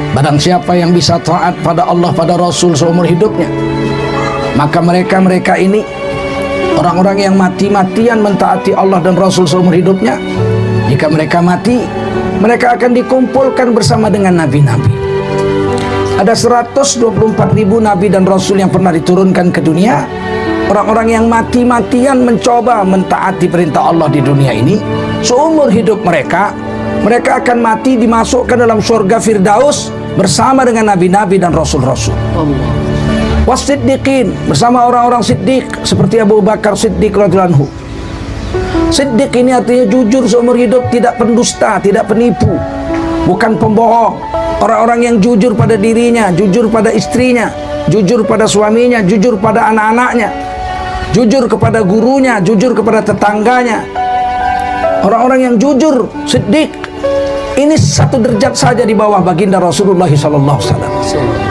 Barang siapa yang bisa taat pada Allah, pada Rasul seumur hidupnya, maka mereka ini orang-orang yang mati-matian mentaati Allah dan Rasul seumur hidupnya. Jika mereka mati, mereka akan dikumpulkan bersama dengan nabi-nabi. Ada 124.000 nabi dan rasul yang pernah diturunkan ke dunia. Orang-orang yang mati-matian mencoba mentaati perintah Allah di dunia ini, seumur hidup mereka akan mati dimasukkan dalam surga Firdaus bersama dengan nabi-nabi dan rasul-rasul. Wasiddiqin, bersama orang-orang siddiq seperti Abu Bakar Siddiq radhiyallahu anhu. Siddiq ini artinya jujur seumur hidup, tidak pendusta, tidak penipu, bukan pembohong. Orang-orang yang jujur pada dirinya, jujur pada istrinya, jujur pada suaminya, jujur pada anak-anaknya, jujur kepada gurunya, jujur kepada tetangganya. Orang-orang yang jujur, siddiq, ini satu derajat saja di bawah baginda Rasulullah SAW.